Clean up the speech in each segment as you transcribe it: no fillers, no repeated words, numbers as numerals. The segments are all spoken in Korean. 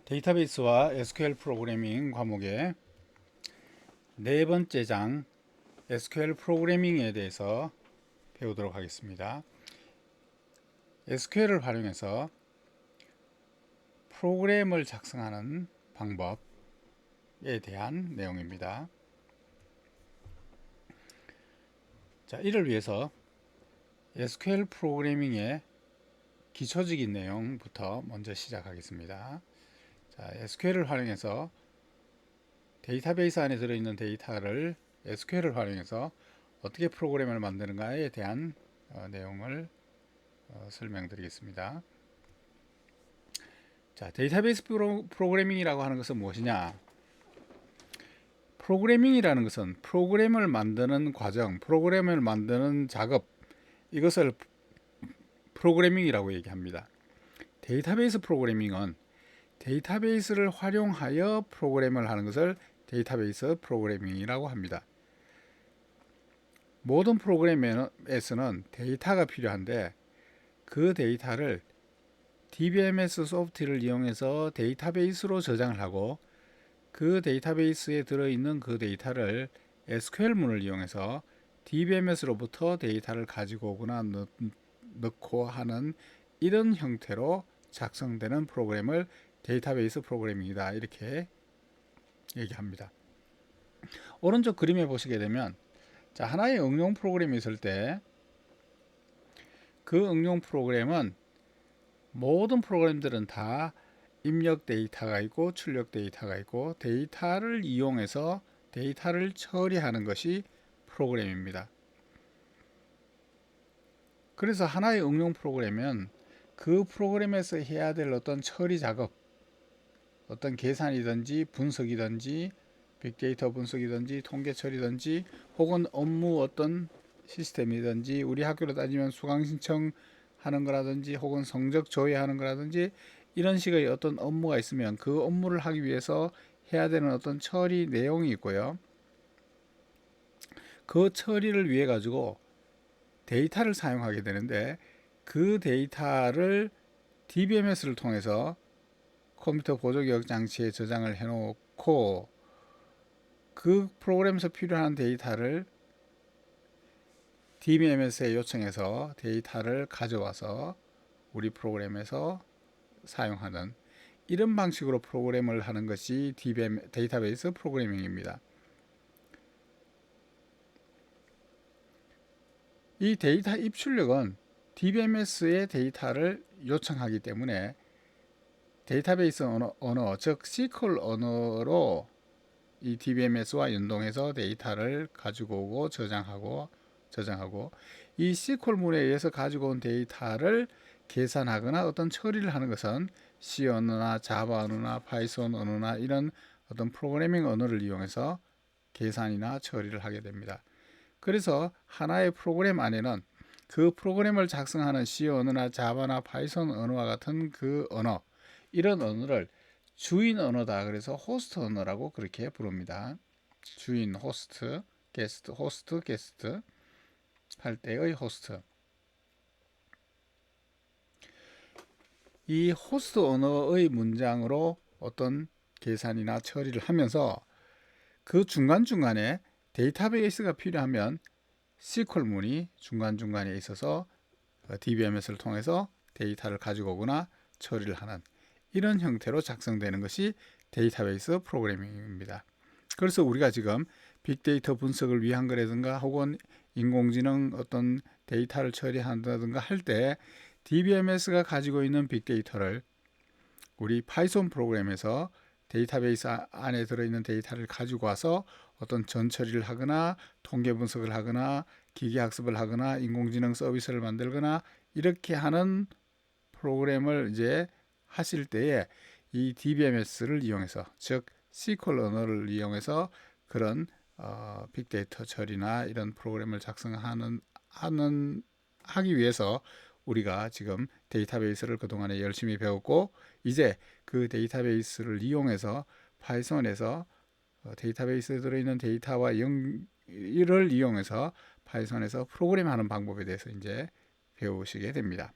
데이터베이스와 SQL 프로그래밍 과목의 네 번째 장 SQL 프로그래밍에 대해서 배우도록 하겠습니다. SQL을 활용해서 프로그램을 작성하는 방법에 대한 내용입니다. 자, 이를 위해서 SQL 프로그래밍의 기초적인 내용부터 먼저 시작하겠습니다. 자, SQL을 활용해서 데이터베이스 안에 들어있는 데이터를 SQL을 활용해서 어떻게 프로그램을 만드는가에 대한 내용을 설명드리겠습니다. 자, 데이터베이스 프로그래밍이라고 하는 것은 무엇이냐? 프로그래밍이라는 것은 프로그램을 만드는 과정, 프로그램을 만드는 작업, 이것을 프로그래밍이라고 얘기합니다. 데이터베이스 프로그래밍은 데이터베이스를 활용하여 프로그램을 하는 것을 데이터베이스 프로그래밍이라고 합니다. 모든 프로그램에서는 데이터가 필요한데 그 데이터를 DBMS 소프트를 이용해서 데이터베이스로 저장을 하고 그 데이터베이스에 들어있는 그 데이터를 SQL문을 이용해서 DBMS로부터 데이터를 가지고 오거나 넣고 하는 이런 형태로 작성되는 프로그램을 데이터베이스 프로그래밍이다, 이렇게 얘기합니다. 오른쪽 그림에 보시게 되면, 자, 하나의 응용 프로그램이 있을 때 그 응용 프로그램은 모든 프로그램들은 다 입력 데이터가 있고 출력 데이터가 있고 데이터를 이용해서 데이터를 처리하는 것이 프로그램입니다. 그래서 하나의 응용 프로그램은 그 프로그램에서 해야 될 어떤 처리 작업, 어떤 계산이든지 분석이든지 빅데이터 분석이든지 통계 처리든지 혹은 업무 어떤 시스템이든지 우리 학교로 따지면 수강 신청하는 거라든지 혹은 성적 조회하는 거라든지 이런 식의 어떤 업무가 있으면 그 업무를 하기 위해서 해야 되는 어떤 처리 내용이 있고요. 그 처리를 위해 가지고 데이터를 사용하게 되는데 그 데이터를 DBMS를 통해서 컴퓨터 보조기억 장치에 저장을 해놓고 그 프로그램에서 필요한 데이터를 DBMS에 요청해서 데이터를 가져와서 우리 프로그램에서 사용하는 이런 방식으로 프로그램을 하는 것이 데이터베이스 프로그래밍입니다. 이 데이터 입출력은 DBMS의 데이터를 요청하기 때문에 데이터베이스 언어, 즉 SQL 언어로 이 DBMS와 연동해서 데이터를 가지고 오고 저장하고 이 SQL문에 의해서 가지고 온 데이터를 계산하거나 어떤 처리를 하는 것은 C 언어나 자바 언어나 파이썬 언어나 이런 어떤 프로그래밍 언어를 이용해서 계산이나 처리를 하게 됩니다. 그래서 하나의 프로그램 안에는 그 프로그램을 작성하는 C 언어나 자바나 파이썬 언어와 같은 그 언어, 이런 언어를 주인 언어다, 그래서 호스트 언어라고 그렇게 부릅니다. 주인, 호스트, 게스트 할 때의 호스트. 이 호스트 언어의 문장으로 어떤 계산이나 처리를 하면서 그 중간중간에 데이터베이스가 필요하면 SQL문이 중간중간에 있어서 DBMS를 통해서 데이터를 가지고 오거나 처리를 하는 이런 형태로 작성되는 것이 데이터베이스 프로그래밍입니다. 그래서 우리가 지금 빅데이터 분석을 위한 거라든가 혹은 인공지능 어떤 데이터를 처리한다든가 할 때 DBMS가 가지고 있는 빅데이터를 우리 파이썬 프로그램에서 데이터베이스 안에 들어있는 데이터를 가지고 와서 어떤 전처리를 하거나 통계 분석을 하거나 기계학습을 하거나 인공지능 서비스를 만들거나 이렇게 하는 프로그램을 이제 하실 때에 이 DBMS를 이용해서, 즉 SQL 언어를 이용해서 그런 빅데이터 처리나 이런 프로그램을 하기 위해서 우리가 지금 데이터베이스를 그동안에 열심히 배웠고 이제 그 데이터베이스를 이용해서 파이썬에서 데이터베이스에 들어있는 데이터와 이를 이용해서 파이썬에서 프로그램하는 방법에 대해서 이제 배우시게 됩니다.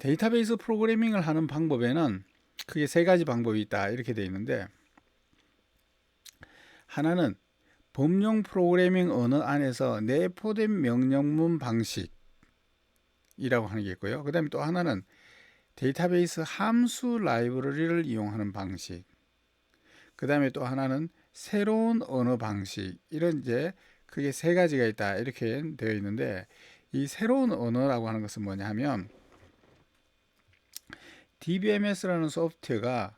데이터베이스 프로그래밍을 하는 방법에는 크게 세 가지 방법이 있다 이렇게 되어 있는데, 하나는 범용 프로그래밍 언어 안에서 내포된 명령문 방식이라고 하는 게 있고요. 그 다음에 또 하나는 데이터베이스 함수 라이브러리를 이용하는 방식, 그 다음에 또 하나는 새로운 언어 방식, 이런 이제 크게 세 가지가 있다 이렇게 되어 있는데, 이 새로운 언어라고 하는 것은 뭐냐 하면 DBMS라는 소프트웨어가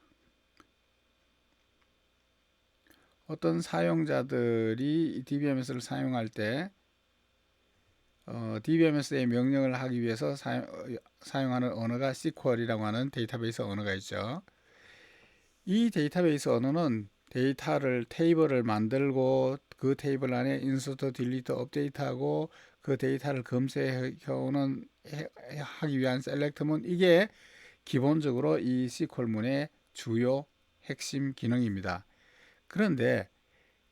어떤 사용자들이 DBMS를 사용할 때 DBMS의 명령을 하기 위해서 사용하는 언어가 SQL이라고 하는 데이터베이스 언어가 있죠. 이 데이터베이스 언어는 데이터를 테이블을 만들고 그 테이블 안에 인서트, 딜리트, 업데이트하고 그 데이터를 검색해오는 하기 위한 셀렉트문, 이게 기본적으로 이 SQL문의 주요 핵심 기능입니다. 그런데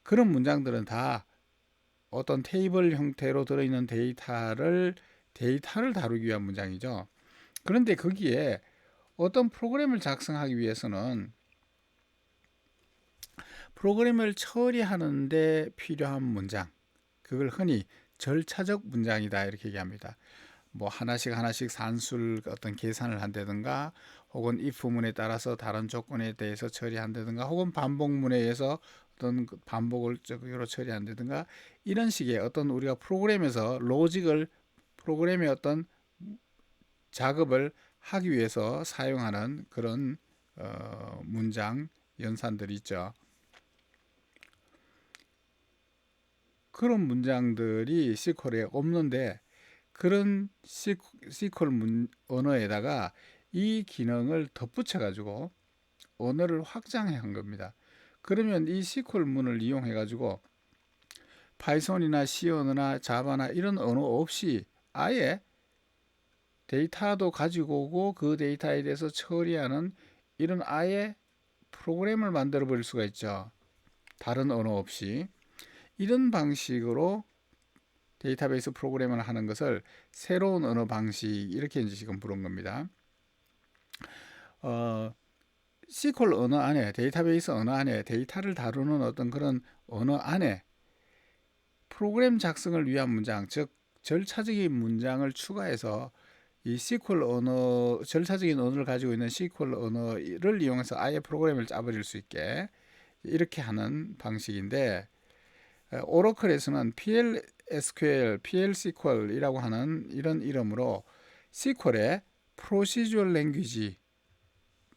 그런 문장들은 다 어떤 테이블 형태로 들어있는 데이터를 다루기 위한 문장이죠. 그런데 거기에 어떤 프로그램을 작성하기 위해서는 프로그램을 처리하는데 필요한 문장, 그걸 흔히 절차적 문장이다 이렇게 얘기합니다. 뭐 하나씩 산술 어떤 계산을 한다든가, 혹은 if문에 따라서 다른 조건에 대해서 처리한다든가, 혹은 반복문에 의해서 어떤 반복을 적으로 처리한다든가, 이런 식의 어떤 우리가 프로그램에서 프로그램의 어떤 작업을 하기 위해서 사용하는 그런 문장 연산들이 있죠. 그런 문장들이 SQL에 없는데, 그런 SQL 언어에다가 이 기능을 덧붙여 가지고 언어를 확장해 한 겁니다. 그러면 이 SQL 문을 이용해 가지고 파이썬이나 C 언어나 자바나 이런 언어 없이 아예 데이터도 가지고 오고 그 데이터에 대해서 처리하는 이런 아예 프로그램을 만들어 버릴 수가 있죠. 다른 언어 없이. 이런 방식으로 데이터베이스 프로그램을 하는 것을 새로운 언어 방식, 이렇게 이제 지금 부른 겁니다. SQL 언어 안에, 데이터베이스 언어 안에 데이터를 다루는 어떤 그런 언어 안에 프로그램 작성을 위한 문장, 즉 절차적인 문장을 추가해서 이 SQL 언어, 절차적인 언어를 가지고 있는 SQL 언어를 이용해서 아예 프로그램을 짜버릴 수 있게 이렇게 하는 방식인데, 오러클에서는 PLSQL, PLSQL이라고 하는 이런 이름으로 SQL에 Procedural Language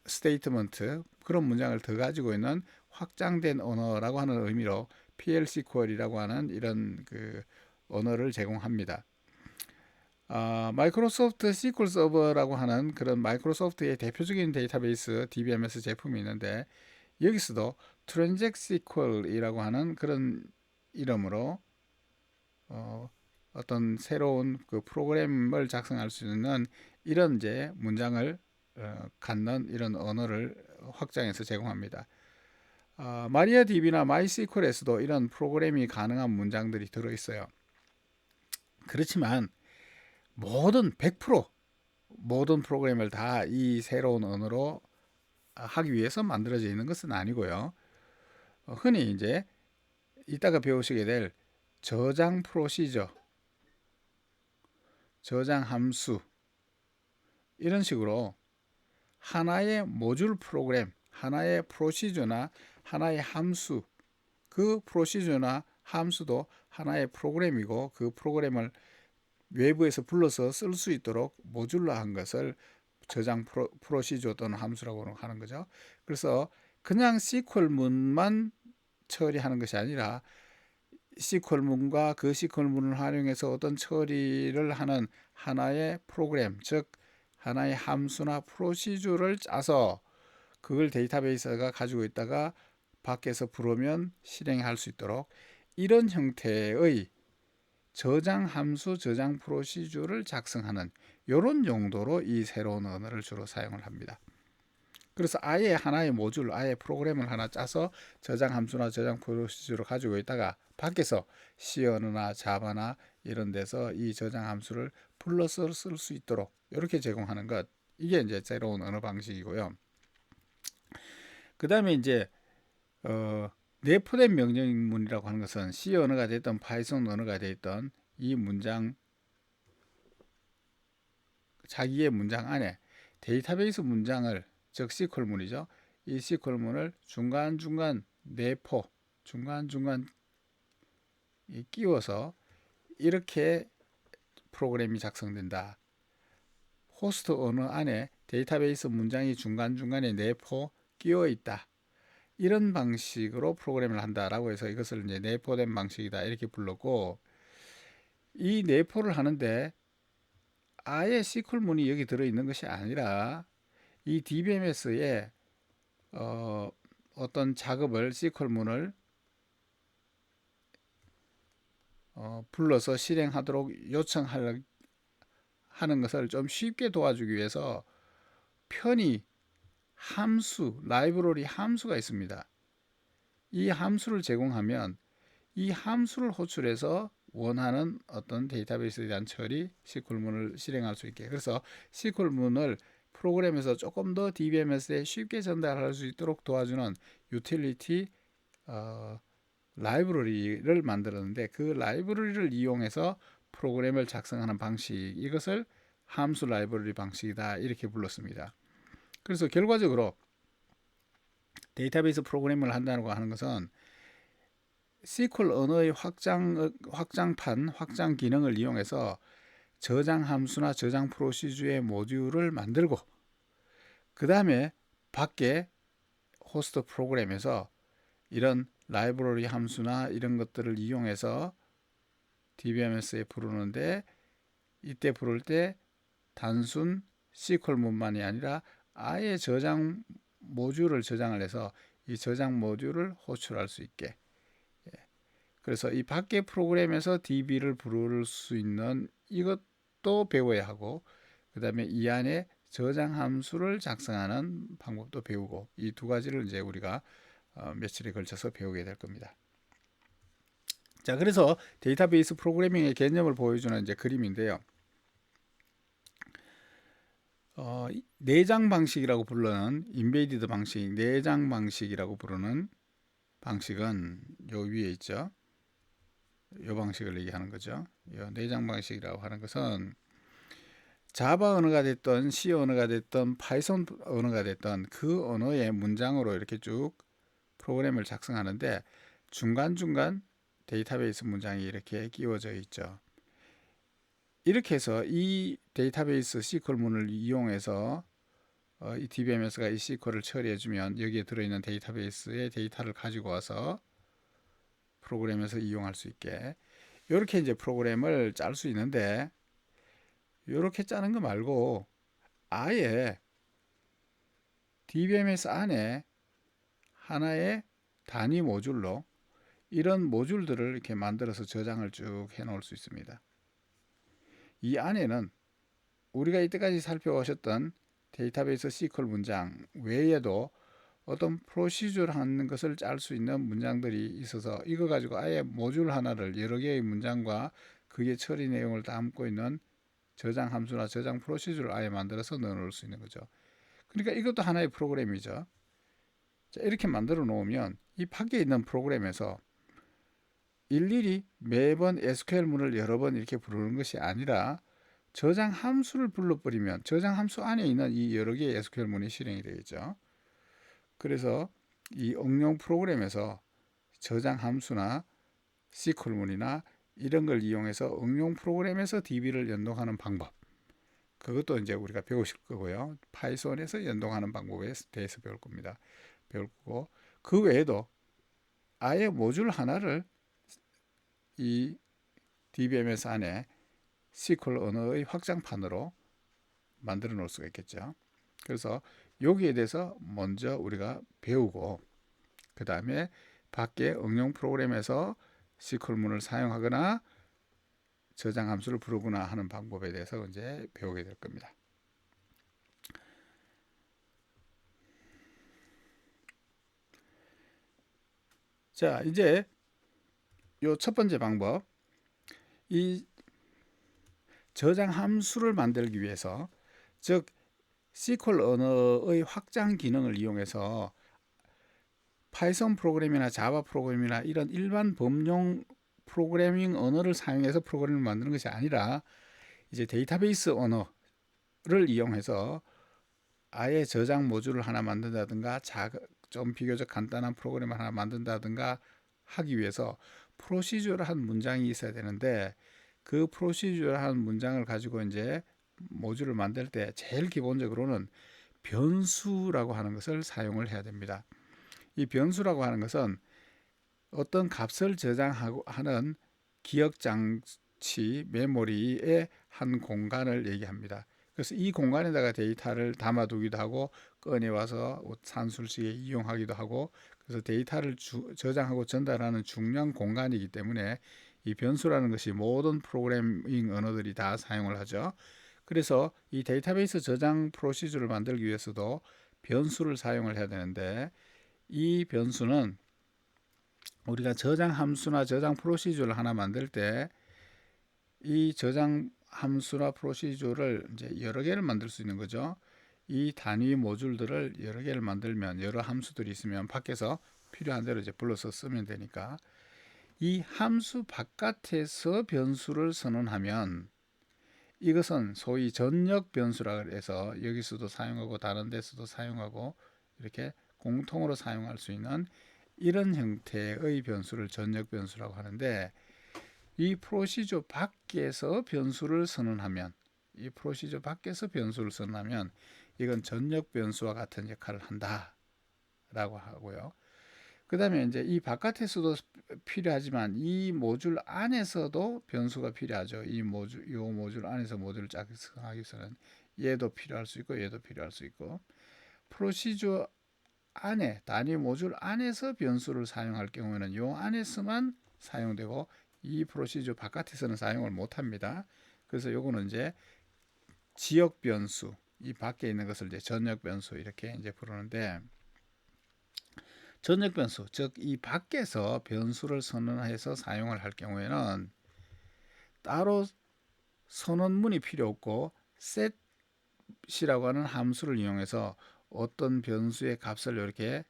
Statement, 그런 문장을 더 가지고 있는 확장된 언어라고 하는 의미로 PLSQL이라고 하는 이런 그 언어를 제공합니다. 마이크로소프트 SQL 서버라고 하는 그런 마이크로소프트의 대표적인 데이터베이스 DBMS 제품이 있는데, 여기서도 TransactSQL이라고 하는 그런 이름으로 어떤 새로운 그 프로그램을 작성할 수 있는 이런 이제 문장을 갖는 이런 언어를 확장해서 제공합니다. 마리아DB나 MySQL에서도 이런 프로그램이 가능한 문장들이 들어있어요. 그렇지만 100% 모든 프로그램을 다 이 새로운 언어로 하기 위해서 만들어져 있는 것은 아니고요. 흔히 이제 이따가 배우시게 될 저장 프로시저, 저장 함수, 이런 식으로 하나의 모듈 프로그램, 하나의 프로시저나 하나의 함수, 그 프로시저나 함수도 하나의 프로그램이고, 그 프로그램을 외부에서 불러서 쓸 수 있도록 모듈화한 것을 저장 프로시저 또는 함수라고 하는 거죠. 그래서 그냥 SQL문만 처리하는 것이 아니라 SQL문과 그 SQL문을 활용해서 어떤 처리를 하는 하나의 프로그램, 즉 하나의 함수나 프로시저를 짜서 그걸 데이터베이스가 가지고 있다가 밖에서 부르면 실행할 수 있도록, 이런 형태의 저장 함수, 저장 프로시저를 작성하는 이런 용도로 이 새로운 언어를 주로 사용을 합니다. 그래서 아예 하나의 모듈, 아예 프로그램을 하나 짜서 저장 함수나 저장 프로시저를 가지고 있다가 밖에서 C 언어나 자바나 이런 데서 이 저장 함수를 불러서 쓸 수 있도록 이렇게 제공하는 것, 이게 이제 새로운 언어 방식이고요. 그 다음에 이제 내포된 명령문이라고 하는 것은 C 언어가 됐던 파이썬 언어가 됐던 이 문장, 자기의 문장 안에 데이터베이스 문장을, 즉 SQL문이죠. 이 SQL문을 중간중간 내포, 중간중간 끼워서 이렇게 프로그램이 작성된다. 호스트 언어 안에 데이터베이스 문장이 중간중간에 내포 끼워 있다. 이런 방식으로 프로그램을 한다라고 해서 이것을 이제 내포된 방식이다 이렇게 불렀고, 이 내포를 하는데 아예 SQL문이 여기 들어있는 것이 아니라 이 DBMS에 어떤 작업을 SQL문을 불러서 실행하도록 요청하는 것을 좀 쉽게 도와주기 위해서 편의 함수, 라이브러리 함수가 있습니다. 이 함수를 제공하면 이 함수를 호출해서 원하는 어떤 데이터베이스에 대한 처리, SQL문을 실행할 수 있게. 그래서 SQL문을 프로그램에서 조금 더 DBMS에 쉽게 전달할 수 있도록 도와주는 유틸리티 라이브러리를 만들었는데, 그 라이브러리를 이용해서 프로그램을 작성하는 방식, 이것을 함수 라이브러리 방식이다 이렇게 불렀습니다. 그래서 결과적으로 데이터베이스 프로그램을 한다고 하는 것은 SQL 언어의 확장판, 확장 기능을 이용해서 저장 함수나 저장 프로시저의 모듈을 만들고, 그 다음에 밖에 호스트 프로그램에서 이런 라이브러리 함수나 이런 것들을 이용해서 DBMS에 부르는데, 이때 부를 때 단순 SQL문만이 아니라 아예 저장 모듈을 저장을 해서 이 저장 모듈을 호출할 수 있게. 그래서 이 밖에 프로그램에서 DB를 부를 수 있는 이것도 배워야 하고, 그 다음에 이 안에 저장 함수를 작성하는 방법도 배우고, 이 두 가지를 이제 우리가 며칠에 걸쳐서 배우게 될 겁니다. 자, 그래서 데이터베이스 프로그래밍의 개념을 보여주는 이제 그림인데요. 내장 방식이라고 부르는 인베이디드 방식, 내장 방식이라고 부르는 방식은 요 위에 있죠. 이 방식을 얘기하는 거죠. 내장 방식이라고 하는 것은 자바 언어가 됐던 C 언어가 됐던 파이썬 언어가 됐던 그 언어의 문장으로 이렇게 쭉 프로그램을 작성하는데, 중간중간 데이터베이스 문장이 이렇게 끼워져 있죠. 이렇게 해서 이 데이터베이스 SQL문을 이용해서 이 DBMS가 이 SQL을 처리해주면 여기에 들어있는 데이터베이스의 데이터를 가지고 와서 프로그램에서 이용할 수 있게, 이렇게 이제 프로그램을 짤 수 있는데, 이렇게 짜는 거 말고 아예 DBMS 안에 하나의 단위 모듈로 이런 모듈들을 이렇게 만들어서 저장을 쭉 해 놓을 수 있습니다. 이 안에는 우리가 이때까지 살펴보셨던 데이터베이스 SQL 문장 외에도 어떤 프로시저라는 것을 짤 수 있는 문장들이 있어서, 이거 가지고 아예 모듈 하나를 여러 개의 문장과 그게 처리 내용을 담고 있는 저장 함수나 저장 프로시저를 아예 만들어서 넣어 놓을 수 있는 거죠. 그러니까 이것도 하나의 프로그램이죠. 자, 이렇게 만들어 놓으면 이 밖에 있는 프로그램에서 일일이 매번 SQL문을 여러 번 이렇게 부르는 것이 아니라 저장 함수를 불러버리면 저장 함수 안에 있는 이 여러 개의 SQL문이 실행이 되겠죠. 그래서 이 응용 프로그램에서 저장 함수나 SQL문이나 이런 걸 이용해서 응용 프로그램에서 DB를 연동하는 방법, 그것도 이제 우리가 배우실 거고요. 파이썬에서 연동하는 방법에 대해서 배울 겁니다. 배울 거고, 그 외에도 아예 모듈 하나를 이 DBMS 안에 SQL 언어의 확장판으로 만들어 놓을 수가 있겠죠. 그래서 여기에 대해서 먼저 우리가 배우고, 그 다음에 밖에 응용 프로그램에서 SQL문을 사용하거나 저장 함수를 부르거나 하는 방법에 대해서 이제 배우게 될 겁니다. 자, 이제 요 첫 번째 방법, 이 저장 함수를 만들기 위해서, 즉 SQL 언어의 확장 기능을 이용해서 파이썬 프로그램이나 자바 프로그램이나 이런 일반 범용 프로그래밍 언어를 사용해서 프로그램을 만드는 것이 아니라 이제 데이터베이스 언어를 이용해서 아예 저장 모듈을 하나 만든다든가 좀 비교적 간단한 프로그램을 하나 만든다든가 하기 위해서 프로시저럴한 문장이 있어야 되는데, 그 프로시저럴한 문장을 가지고 이제 모듈을 만들 때 제일 기본적으로는 변수라고 하는 것을 사용을 해야 됩니다. 이 변수라고 하는 것은 어떤 값을 저장하고 하는 기억 장치 메모리의 한 공간을 얘기합니다. 그래서 이 공간에다가 데이터를 담아두기도 하고 꺼내와서 산술식에 이용하기도 하고, 그래서 데이터를 저장하고 전달하는 중요한 공간이기 때문에 이 변수라는 것이 모든 프로그래밍 언어들이 다 사용을 하죠. 그래서 이 데이터베이스 저장 프로시저를 만들기 위해서도 변수를 사용을 해야 되는데, 이 변수는 우리가 저장 함수나 저장 프로시저를 하나 만들 때 이 저장 함수나 프로시저를 이제 여러 개를 만들 수 있는 거죠. 이 단위 모듈들을 여러 개를 만들면, 여러 함수들이 있으면 밖에서 필요한 대로 이제 불러서 쓰면 되니까, 이 함수 바깥에서 변수를 선언하면 이것은 소위 전역 변수라 해서 여기서도 사용하고 다른 데서도 사용하고 이렇게 공통으로 사용할 수 있는 이런 형태의 변수를 전역 변수라고 하는데, 이 프로시저 밖에서 변수를 선언하면 이건 전역 변수와 같은 역할을 한다라고 하고요. 그 다음에 이제 이 바깥에서도 필요하지만 이 모듈 안에서도 변수가 필요하죠. 이 모듈 안에서 모듈을 작성하기 위해서는 얘도 필요할 수 있고 얘도 필요할 수 있고, 프로시저 안에 단위 모듈 안에서 변수를 사용할 경우에는 이 안에서만 사용되고 이 프로시저 바깥에서는 사용을 못합니다. 그래서 요거는 이제 지역 변수, 이 밖에 있는 것을 이제 전역 변수 이렇게 이제 부르는데, 전역 변수, 즉 이 밖에서 변수를 선언해서 사용을 할 경우에는 따로 선언문이 필요 없고 set이라고 하는 함수를 이용해서 어떤 변수의 값을 이렇게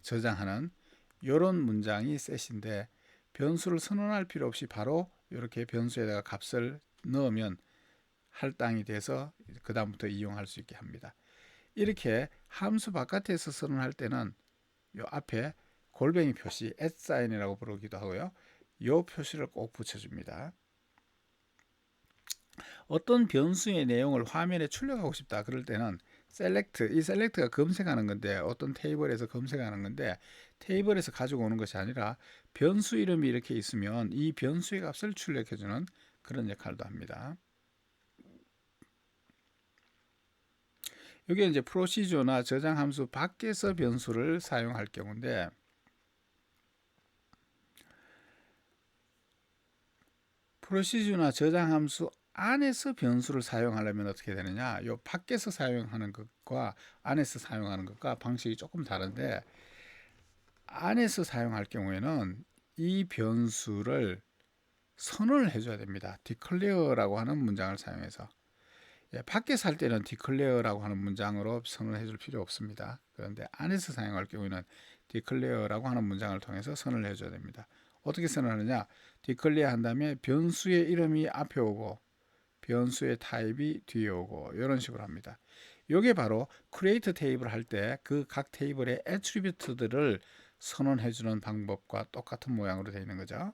저장하는 이런 문장이 set인데, 변수를 선언할 필요 없이 바로 이렇게 변수에다가 값을 넣으면 할당이 돼서 그 다음부터 이용할 수 있게 합니다. 이렇게 함수 바깥에서 선언할 때는 이 앞에 골뱅이 표시 @사인이라고 부르기도 하고요, 이 표시를 꼭 붙여줍니다. 어떤 변수의 내용을 화면에 출력하고 싶다 그럴 때는 select, 이 select가 검색하는 건데, 어떤 테이블에서 검색하는 건데 테이블에서 가지고 오는 것이 아니라 변수 이름이 이렇게 있으면 이 변수의 값을 출력해주는 그런 역할도 합니다. 이게 이제 프로시저나 저장 함수 밖에서 변수를 사용할 경우인데, 프로시저나 저장 함수 안에서 변수를 사용하려면 어떻게 되느냐, 요 밖에서 사용하는 것과 안에서 사용하는 것과 방식이 조금 다른데, 안에서 사용할 경우에는 이 변수를 선언을 해줘야 됩니다. declare라고 하는 문장을 사용해서. 밖에서 할 때는 declare라고 하는 문장으로 선언해 줄 필요 없습니다. 그런데 안에서 사용할 경우에는 declare라고 하는 문장을 통해서 선언을 해줘야 됩니다. 어떻게 선언하느냐, declare 한 다음에 변수의 이름이 앞에 오고 변수의 타입이 뒤에 오고 이런 식으로 합니다. 이게 바로 create 테이블 할 때 그 각 테이블의 애트리뷰트들을 선언해 주는 방법과 똑같은 모양으로 되어 있는 거죠.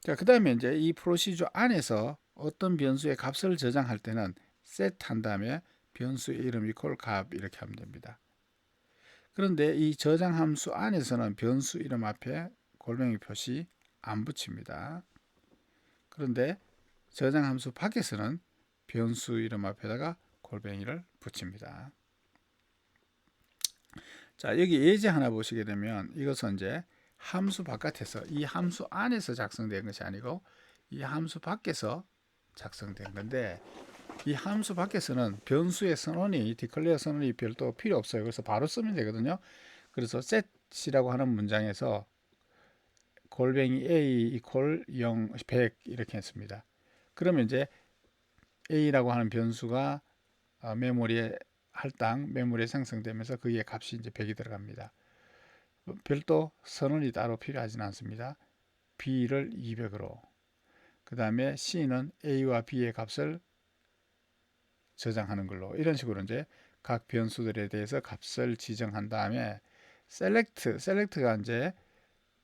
자, 그 다음에 이제 이 프로시저 안에서 어떤 변수의 값을 저장할 때는 set 한 다음에 변수의 이름 이퀄 값 이렇게 하면 됩니다. 그런데 이 저장 함수 안에서는 변수 이름 앞에 골뱅이 표시 안 붙입니다. 그런데 저장 함수 밖에서는 변수 이름 앞에다가 골뱅이를 붙입니다. 자, 여기 예제 하나 보시게 되면 이것은 이제 함수 바깥에서, 이 함수 안에서 작성된 것이 아니고 이 함수 밖에서 작성된 건데, 이 함수 밖에서는 변수의 선언이 declare 선언이 별도 필요 없어요. 그래서 바로 쓰면 되거든요. 그래서 set이라고 하는 문장에서 골뱅이 a 이퀄 0, 100 이렇게 했습니다. 그러면 이제 a라고 하는 변수가 메모리에 할당 메모리에 생성되면서 그의 값이 이제 100이 들어갑니다. 별도 선언이 따로 필요하지는 않습니다. B를 200으로, 그 다음에 C는 A와 B의 값을 저장하는 걸로, 이런 식으로 이제 각 변수들에 대해서 값을 지정한 다음에 select가 이제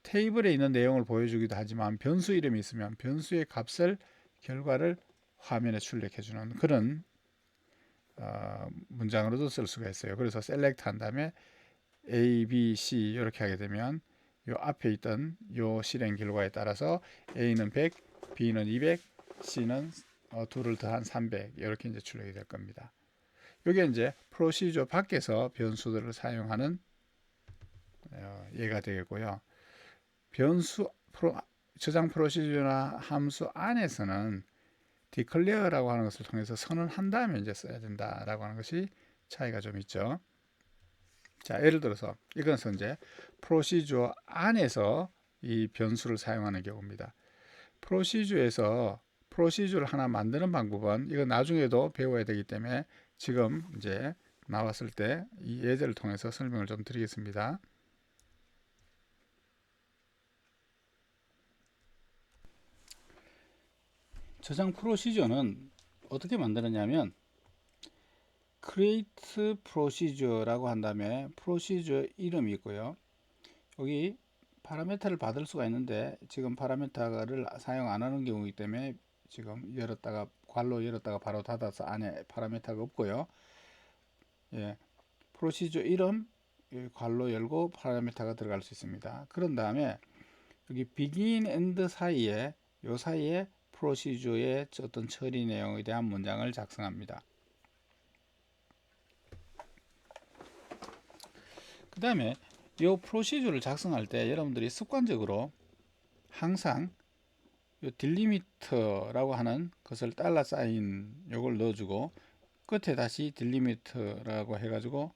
테이블에 있는 내용을 보여주기도 하지만 변수 이름이 있으면 변수의 값을 결과를 화면에 출력해 주는 그런 문장으로도 쓸 수가 있어요. 그래서 select 한 다음에 A, B, C 이렇게 하게 되면 요 앞에 있던 요 실행 결과에 따라서 A는 100, B는 200, C는 2를 더한 300 이렇게 이제 출력이 될 겁니다. 이게 이제 프로시저 밖에서 변수들을 사용하는 예가 되겠고요. 저장 프로시저나 함수 안에서는 declare라고 하는 것을 통해서 선언한 다음에 이제 써야 된다라고 하는 것이 차이가 좀 있죠. 자, 예를 들어서 이것은 이제 프로시저 안에서 이 변수를 사용하는 경우입니다. 프로시저에서 프로시저를 하나 만드는 방법은 이거 나중에도 배워야 되기 때문에 지금 이제 나왔을 때 이 예제를 통해서 설명을 좀 드리겠습니다. 저장 프로시저는 어떻게 만드느냐면 create procedure라고 한 다음에 프로시저 이름이 있고요. 여기 파라미터를 받을 수가 있는데 지금 파라미터를 사용 안 하는 경우이기 때문에 지금 열었다가 괄호 열었다가 바로 닫아서 안에 파라미터가 없고요. 예, 프로시저 이름 괄호 열고 파라미터가 들어갈 수 있습니다. 그런 다음에 여기 begin and 사이에 요 사이에 프로시저의 어떤 처리 내용에 대한 문장을 작성합니다. 그 다음에 이 프로시저를 작성할 때 여러분들이 습관적으로 항상 이 딜리미터라고 하는 것을 달러 사인 요걸 넣어주고 끝에 다시 딜리미터라고 해가지고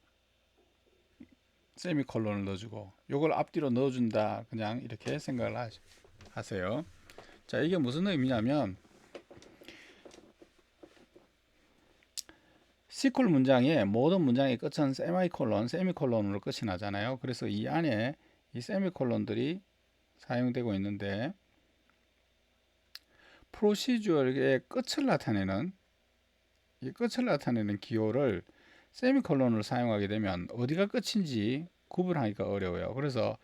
세미콜론을 넣어주고 요걸 앞뒤로 넣어준다, 그냥 이렇게 생각을 하세요. 자, 이게 무슨 의미냐면 SQL 문장의 모든 문장의 끝은 세미콜론으로 끝이 나잖아요. 그래서 이 안에 이 세미콜론들이 사용되고 있는데 프로시저의 끝을 나타내는 이 끝을 나타내는 기호를 세미콜론을 사용하게 되면 어디가 끝인지 구분하기가 어려워요. 그래서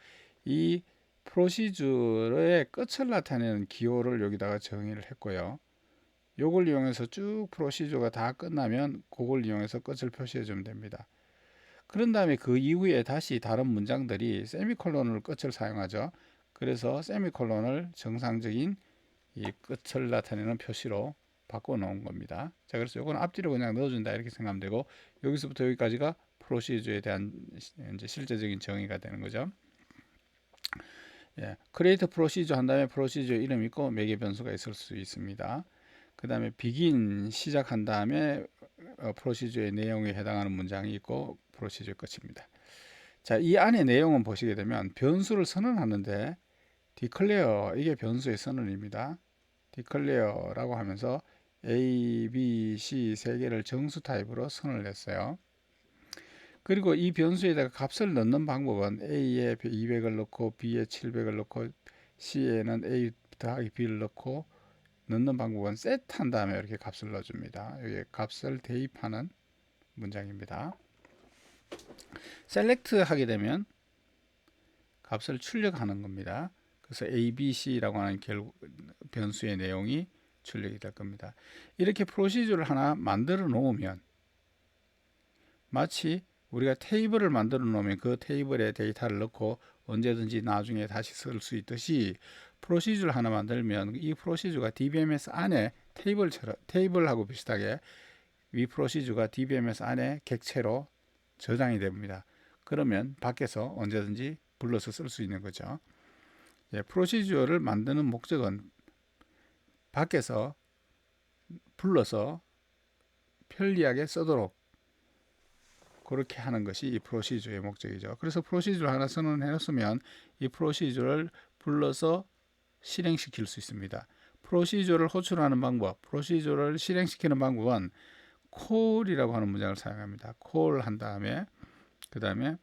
이 프로시저의 끝을 나타내는 기호를 여기다가 정의를 했고요. 요걸 이용해서 쭉 프로시저가 다 끝나면 그걸 이용해서 끝을 표시해 주면 됩니다. 그런 다음에 그 이후에 다시 다른 문장들이 세미콜론을 끝을 사용하죠. 그래서 세미콜론을 정상적인 이 끝을 나타내는 표시로 바꿔 놓은 겁니다. 자, 그래서 요거는 앞뒤로 그냥 넣어준다 이렇게 생각하면 되고, 여기서부터 여기까지가 프로시저에 대한 이제 실제적인 정의가 되는 거죠. 예, create procedure 한 다음에 프로시저 이름 있고 매개 변수가 있을 수 있습니다. 그 다음에 begin 시작한 다음에 프로시저의 내용에 해당하는 문장이 있고 프로시저 끝입니다. 자, 이 안에 내용은 보시게 되면 변수를 선언하는데 declare 이게 변수의 선언입니다. declare라고 하면서 A, B, C 세 개를 정수 타입으로 선언을 했어요. 그리고 이 변수에다가 값을 넣는 방법은 A에 200을 넣고 B에 700을 넣고 C에는 A 더하기 B를 넣고 넣는 방법은 set 한 다음에 이렇게 값을 넣어줍니다. 여기 값을 대입하는 문장입니다. select 하게 되면 값을 출력하는 겁니다. 그래서 A, B, C라고 하는 변수의 내용이 출력이 될 겁니다. 이렇게 프로시저를 하나 만들어 놓으면 마치 우리가 테이블을 만들어 놓으면 그 테이블에 데이터를 넣고 언제든지 나중에 다시 쓸 수 있듯이 프로시저를 하나 만들면 이 프로시저가 DBMS 안에 테이블하고 비슷하게 이 프로시저가 DBMS 안에 객체로 저장이 됩니다. 그러면 밖에서 언제든지 불러서 쓸 수 있는 거죠. 예, 프로시저를 만드는 목적은 밖에서 불러서 편리하게 쓰도록 그렇게 하는 것이 이 프로시저의 목적이죠. 그래서 프로시저를 하나 선언해 놨으면 이 프로시저를 불러서 실행시킬 수 있습니다. 프로시저를 호출하는 방법, 프로시저를 실행시키는 방법은 call이라고 하는 문장을 사용합니다. call 한 다음에 그 다음에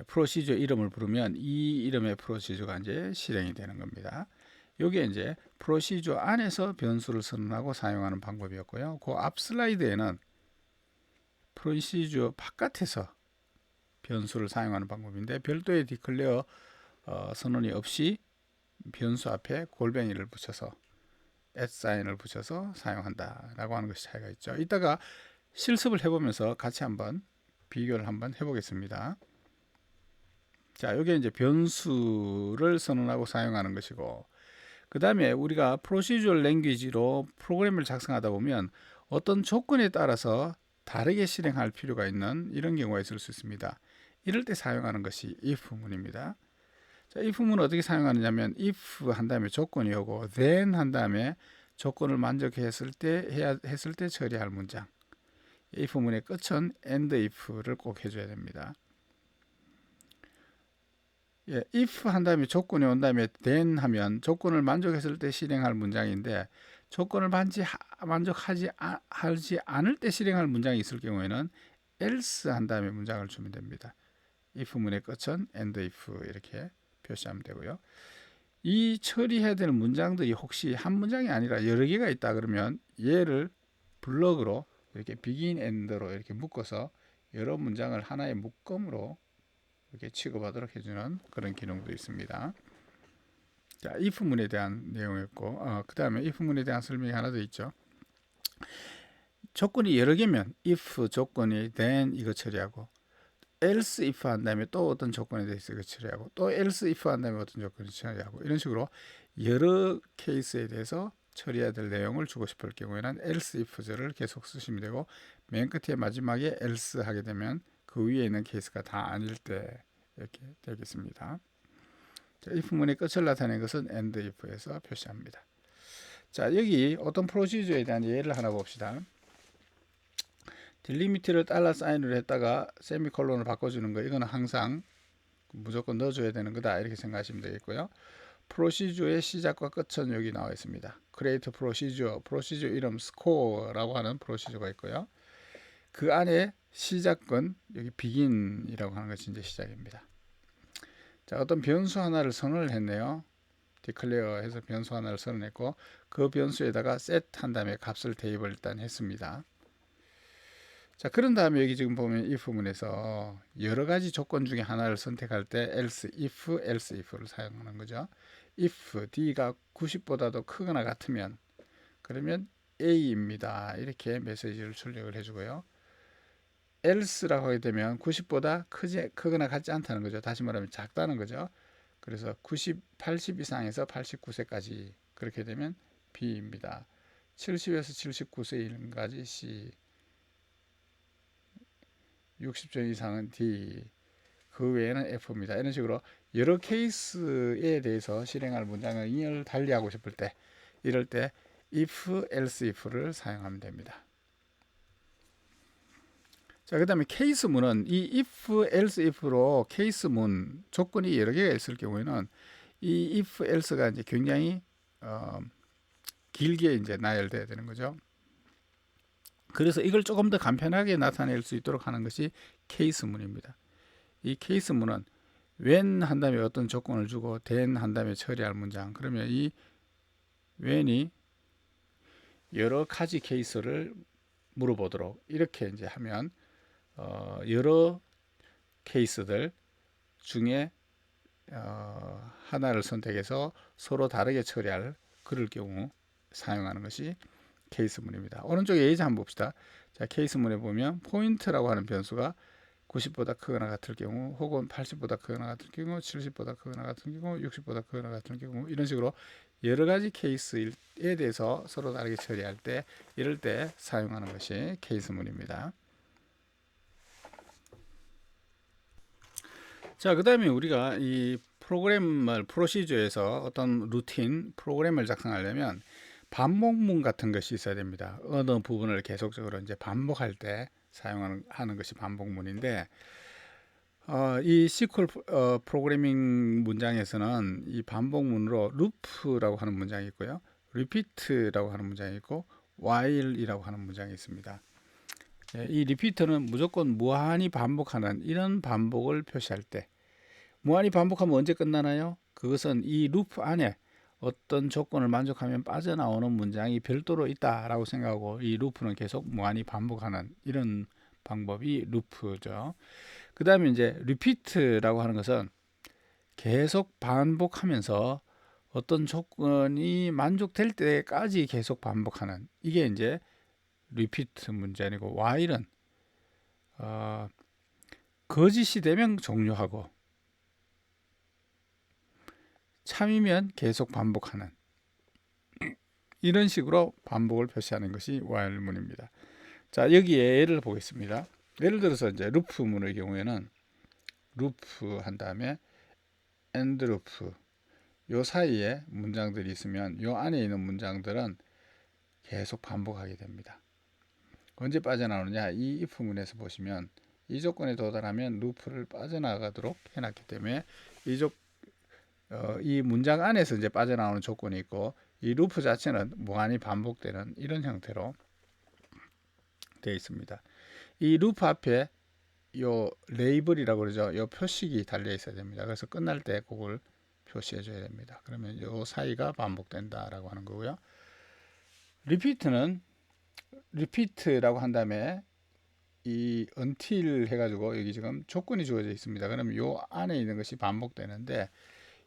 프로시저 이름을 부르면 이 이름의 프로시저가 이제 실행이 되는 겁니다. 이게 이제 프로시저 안에서 변수를 선언하고 사용하는 방법이었고요. 그 앞 슬라이드에는 프로시저 바깥에서 변수를 사용하는 방법인데 별도의 디클레어 선언이 없이 변수 앞에 골뱅이를 붙여서 @사인을 붙여서 사용한다 라고 하는 것이 차이가 있죠. 이따가 실습을 해보면서 같이 한번 비교를 한번 해보겠습니다. 자, 이게 이제 변수를 선언하고 사용하는 것이고, 그 다음에 우리가 프로시저럴 랭귀지로 프로그램을 작성하다 보면 어떤 조건에 따라서 다르게 실행할 필요가 있는 이런 경우가 있을 수 있습니다. 이럴 때 사용하는 것이 if문입니다. 자, if문은 어떻게 사용하느냐면 if 한 다음에 조건이 오고 then 한 다음에 조건을 만족했을 때 처리할 문장. if문의 끝은 end if를 꼭 해줘야 됩니다. 예, if 한 다음에 조건이 온 다음에 then 하면 조건을 만족했을 때 실행할 문장인데 조건을 만족하지 하지 않을 때 실행할 문장이 있을 경우에는 else 한 다음에 문장을 주면 됩니다. if문의 끝은 end if 이렇게 표시하면 되고요. 이 처리해야 될 문장들이 혹시 한 문장이 아니라 여러 개가 있다 그러면 얘를 블럭으로 이렇게 begin end로 이렇게 묶어서 여러 문장을 하나의 묶음으로 이렇게 취급하도록 해주는 그런 기능도 있습니다. 자, if문에 대한 내용이었고, 그 다음에 if문에 대한 설명이 하나 더 있죠. 조건이 여러 개면 if 조건이 then 이거 처리하고 else if 한 다음에 또 어떤 조건에 대해서 이거 처리하고 또 else if 한 다음에 어떤 조건을 처리하고 이런 식으로 여러 케이스에 대해서 처리해야 될 내용을 주고 싶을 경우에는 else if절을 계속 쓰시면 되고 맨 끝에 마지막에 else 하게 되면 그 위에 있는 케이스가 다 아닐 때 이렇게 되겠습니다. 자, if문의 끝을 나타내는 것은 end if에서 표시합니다. 자, 여기 어떤 프로시저에 대한 예를 하나 봅시다. 딜리미트를 $사인으로 했다가 세미콜론을 바꿔주는 거 이거는 항상 무조건 넣어줘야 되는 거다 이렇게 생각하시면 되겠고요. 프로시저의 시작과 끝은 여기 나와 있습니다. create 프로시저 이름 score라고 하는 프로시저가 있고요. 그 안에 시작은 여기 begin이라고 하는 것이 이제 시작입니다. 자, 어떤 변수 하나를 선언을 했네요. declare 해서 변수 하나를 선언했고 그 변수에다가 set 한 다음에 값을 대입을 일단 했습니다. 자, 그런 다음에 여기 지금 보면 if문에서 여러 가지 조건 중에 하나를 선택할 때 else if를 사용하는 거죠. if d가 90보다도 크거나 같으면 그러면 a입니다. 이렇게 메시지를 출력을 해주고요. else라고 하게 되면 90보다 크거나 같지 않다는 거죠. 다시 말하면 작다는 거죠. 그래서 80 이상에서 89세까지 그렇게 되면 b입니다. 70에서 79세까지 c 60점 이상은 D, 그 외에는 F입니다. 이런 식으로 여러 케이스에 대해서 실행할 문장을 달리하고 싶을 때 이럴 때 if, else if를 사용하면 됩니다. 자, 그 다음에 케이스문은 이 if, else if로 케이스문 조건이 여러 개가 있을 경우에는 이 if, else가 이제 굉장히 길게 이제 나열돼야 되는 거죠. 그래서 이걸 조금 더 간편하게 나타낼 수 있도록 하는 것이 케이스문입니다. 이 케이스문은 when 한 다음에 어떤 조건을 주고 then 한 다음에 처리할 문장, 그러면 이 when이 여러 가지 케이스를 물어보도록 이렇게 이제 하면 여러 케이스들 중에 하나를 선택해서 서로 다르게 처리할 그럴 경우 사용하는 것이 케이스문입니다. 오른쪽에 예제 한번 봅시다. 자, 케이스문에 보면 포인트라고 하는 변수가 90보다 크거나 같을 경우, 혹은 80보다 크거나 같을 경우, 70보다 크거나 같은 경우, 60보다 크거나 같은 경우, 이런 식으로 여러 가지 케이스에 대해서 서로 다르게 처리할 때, 이럴 때 사용하는 것이 케이스문입니다. 자, 그 다음에 우리가 이 프로시저에서 어떤 루틴, 프로그램을 작성하려면 반복문 같은 것이 있어야 됩니다. 어느 부분을 계속적으로 이제 반복할 때 사용하는 것이 반복문인데, 이 SQL 프로그래밍 문장에서는 이 반복문으로 루프라고 하는 문장이 있고요. repeat라고 하는 문장이 있고 while이라고 하는 문장이 있습니다. 이 repeat는 무조건 무한히 반복하는 이런 반복을 표시할 때, 무한히 반복하면 언제 끝나나요? 그것은 이 루프 안에 어떤 조건을 만족하면 빠져나오는 문장이 별도로 있다라고 생각하고, 이 루프는 계속 무한히 반복하는 이런 방법이 루프죠. 그 다음에 이제 repeat라고 하는 것은 계속 반복하면서 어떤 조건이 만족될 때까지 계속 반복하는, 이게 이제 repeat 문장이고, while은 거짓이 되면 종료하고 참이면 계속 반복하는 이런 식으로 반복을 표시하는 것이 while문입니다. 자, 여기에 예를 보겠습니다. 예를 들어서 이제 루프문의 경우에는 루프 한 다음에 and 루프, 요 사이에 문장들이 있으면 요 안에 있는 문장들은 계속 반복하게 됩니다. 언제 빠져나오느냐? 이 if문에서 보시면 이 조건에 도달하면 루프를 빠져나가도록 해놨기 때문에 이 문장 안에서 이제 빠져나오는 조건이 있고, 이 루프 자체는 무한히 반복되는 이런 형태로 되어 있습니다. 이 루프 앞에 요 레이블이라고 그러죠. 요 표식이 달려 있어야 됩니다. 그래서 끝날 때 그걸 표시해 줘야 됩니다. 그러면 요 사이가 반복된다라고 하는 거고요. 리피트는 리피트라고 한 다음에 이 until 해가지고 여기 지금 조건이 주어져 있습니다. 그러면 요 안에 있는 것이 반복되는데,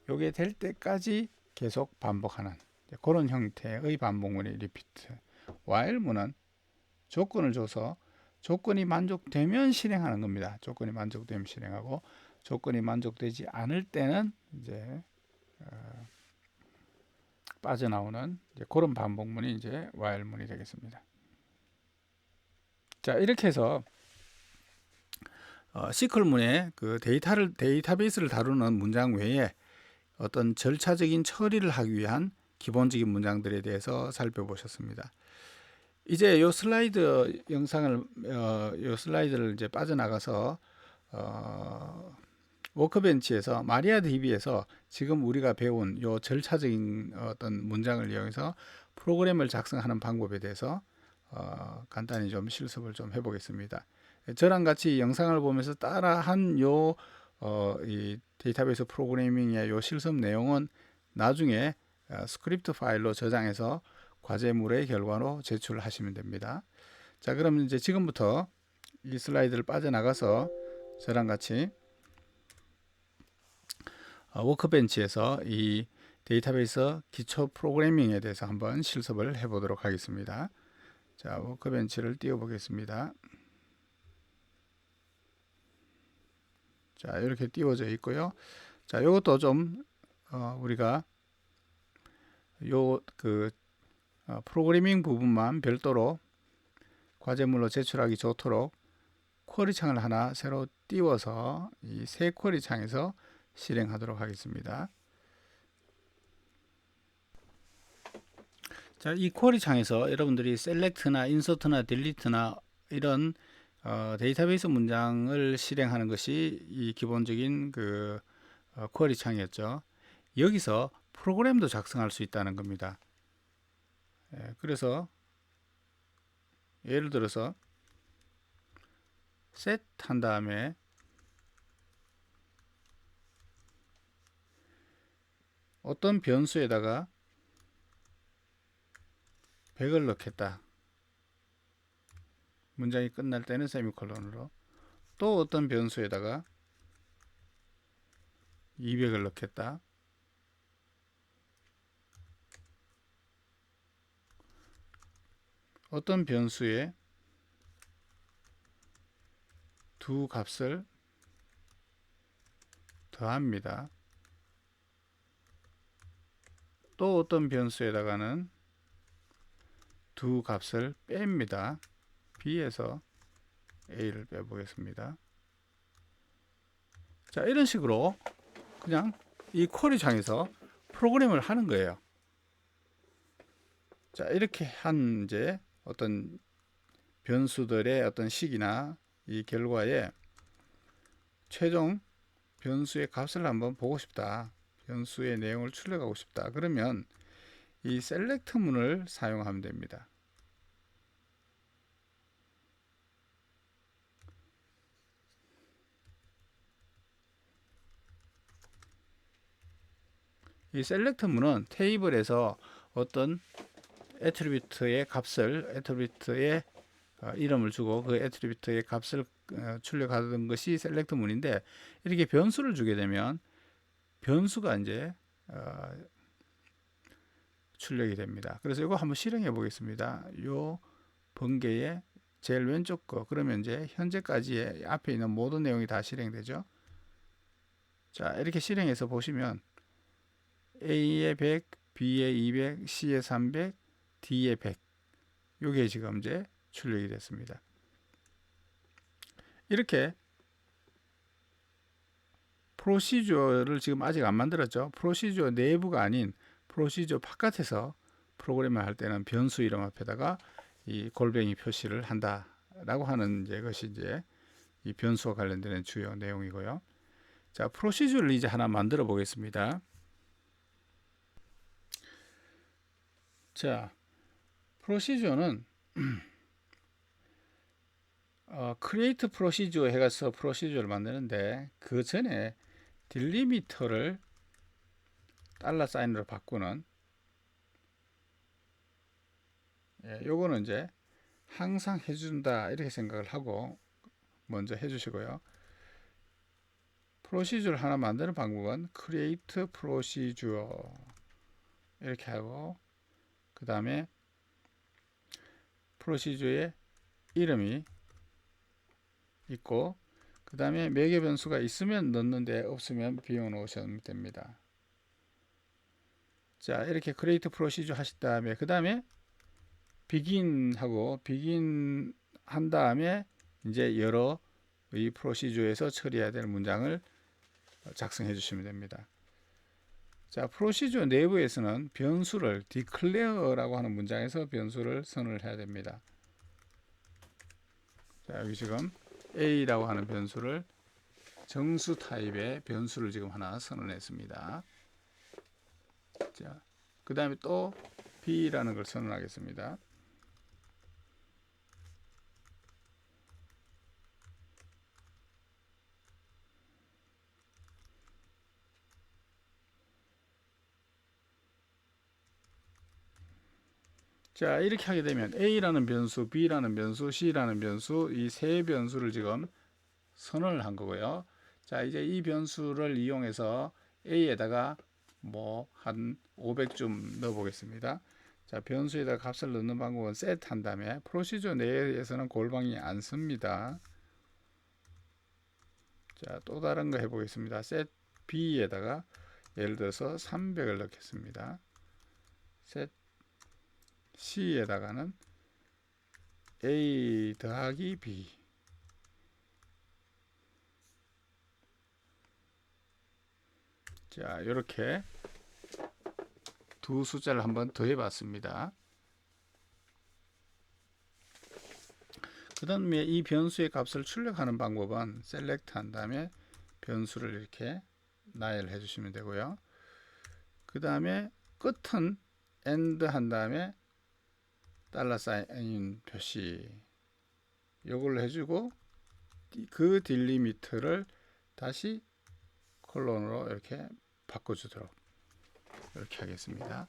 요게 될 때까지 계속 반복하는 그런 형태의 반복문이 리피트. while문은 조건을 줘서 조건이 만족되면 실행하는 겁니다. 조건이 만족되면 실행하고, 조건이 만족되지 않을 때는 이제 빠져나오는 이제 그런 반복문이 이제 while문이 되겠습니다. 자, 이렇게 해서 SQL문의 그 데이터베이스를 다루는 문장 외에 어떤 절차적인 처리를 하기 위한 기본적인 문장들에 대해서 살펴보셨습니다. 이제 요 슬라이드 영상을 요 슬라이드를 이제 빠져나가서 워크벤치에서 마리아DB에서 지금 우리가 배운 요 절차적인 어떤 문장을 이용해서 프로그램을 작성하는 방법에 대해서 간단히 좀 실습을 좀 해보겠습니다. 저랑 같이 영상을 보면서 따라한 이 데이터베이스 프로그래밍의 요 실습 내용은 나중에 스크립트 파일로 저장해서 과제물의 결과로 제출하시면 됩니다. 자, 그럼 이제 지금부터 이 슬라이드를 빠져나가서 저랑 같이 워크벤치에서 이 데이터베이스 기초 프로그래밍에 대해서 한번 실습을 해보도록 하겠습니다. 자, 워크벤치를 띄워 보겠습니다. 자, 이렇게 띄워져 있고요. 자, 이것도 좀 우리가 프로그래밍 부분만 별도로 과제물로 제출하기 좋도록 쿼리 창을 하나 새로 띄워서 이 새 쿼리 창에서 실행하도록 하겠습니다. 자, 이 쿼리 창에서 여러분들이 셀렉트나 인서트나 딜리트나 이런 데이터베이스 문장을 실행하는 것이 이 기본적인 그 쿼리 창이었죠. 여기서 프로그램도 작성할 수 있다는 겁니다. 그래서 예를 들어서 set 한 다음에 어떤 변수에다가 100을 넣겠다. 문장이 끝날 때는 세미콜론으로. 또 어떤 변수에다가 200을 넣겠다. 어떤 변수에 두 값을 더합니다. 또 어떤 변수에다가는 두 값을 뺍니다. B에서 A를 빼보겠습니다. 자, 이런 식으로 그냥 이 쿼리 창에서 프로그램을 하는 거예요. 자, 이렇게 한 이제 어떤 변수들의 어떤 식이나 이 결과에 최종 변수의 값을 한번 보고 싶다. 변수의 내용을 출력하고 싶다. 그러면 이 select 문을 사용하면 됩니다. 이 select 문은 테이블에서 어떤 애트리뷰트의 값을 애트리뷰트의 이름을 주고 그 애트리뷰트의 값을 출력하던 것이 select 문인데, 이렇게 변수를 주게 되면 변수가 이제 출력이 됩니다. 그래서 이거 한번 실행해 보겠습니다. 요 번개의 제일 왼쪽 거, 그러면 이제 현재까지의 앞에 있는 모든 내용이 다 실행되죠. 자, 이렇게 실행해서 보시면 A에 100, B에 200, C에 300, D에 100, 요게 지금 이제 출력이 됐습니다. 이렇게 프로시저를 지금 아직 안 만들었죠. 프로시저 내부가 아닌 프로시저 바깥에서 프로그램을 할 때는 변수 이름 앞에다가 이 골뱅이 표시를 한다라고 하는 이제 것이 이제 이 변수와 관련되는 주요 내용이고요. 자, 프로시저를 이제 하나 만들어 보겠습니다. 자, 프로시저는 create procedure 해가서 프로시저를 만드는데, 그 전에 딜리미터를 달러 사인으로 바꾸는, 요거는 이제 항상 해준다 이렇게 생각을 하고 먼저 해주시고요. 프로시저를 하나 만드는 방법은 create procedure 이렇게 하고, 그 다음에 프로시저의 이름이 있고, 그 다음에 매개 변수가 있으면 넣는데 없으면 비워 놓으시면 됩니다. 자, 이렇게 create procedure 하신 다음에 그 다음에 begin 하고, begin 한 다음에 이제 여러 이 프로시저에서 처리해야 될 문장을 작성해 주시면 됩니다. 자, 프로시저 내부에서는 변수를 declare라고 하는 문장에서 변수를 선언을 해야 됩니다. 자, 여기 지금 A라고 하는 변수를 정수 타입의 변수를 지금 하나 선언했습니다. 자, 그 다음에 또 B라는 걸 선언하겠습니다. 자, 이렇게 하게 되면 A라는 변수, B라는 변수, C라는 변수, 이 세 변수를 지금 선언을 한 거고요. 자, 이제 이 변수를 이용해서 A에다가 뭐 한 500좀 넣어 보겠습니다. 자, 변수에다가 값을 넣는 방법은 set 한 다음에 프로시저 내에서는 골방이 안 씁니다. 자, 또 다른 거 해보겠습니다. set B에다가 예를 들어서 300을 넣겠습니다. set C에다가는 A 더하기 B. 자, 이렇게 두 숫자를 한번 더해 봤습니다. 그 다음에 이 변수의 값을 출력하는 방법은 select 한 다음에 변수를 이렇게 나열해 주시면 되고요. 그 다음에 끝은 end 한 다음에 달러 사인 표시 요걸로 해주고, 그 딜리미터를 다시 콜론으로 이렇게 바꿔주도록 이렇게 하겠습니다.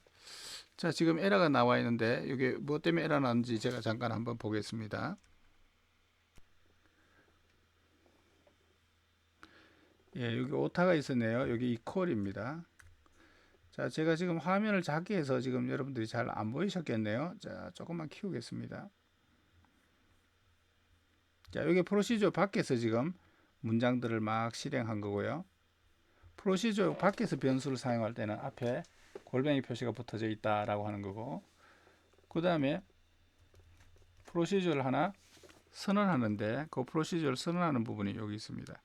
자, 지금 에러가 나와 있는데 이게 뭐 때문에 에러 나는지 제가 잠깐 한번 보겠습니다. 예, 여기 오타가 있었네요. 여기 이퀄입니다. 자, 제가 지금 화면을 작게 해서 지금 여러분들이 잘 안 보이셨겠네요. 자, 조금만 키우겠습니다. 자, 여기 프로시저 밖에서 지금 문장들을 막 실행한 거고요. 프로시저 밖에서 변수를 사용할 때는 앞에 골뱅이 표시가 붙어져 있다라고 하는 거고, 그 다음에 프로시저를 하나 선언하는데 그 프로시저를 선언하는 부분이 여기 있습니다.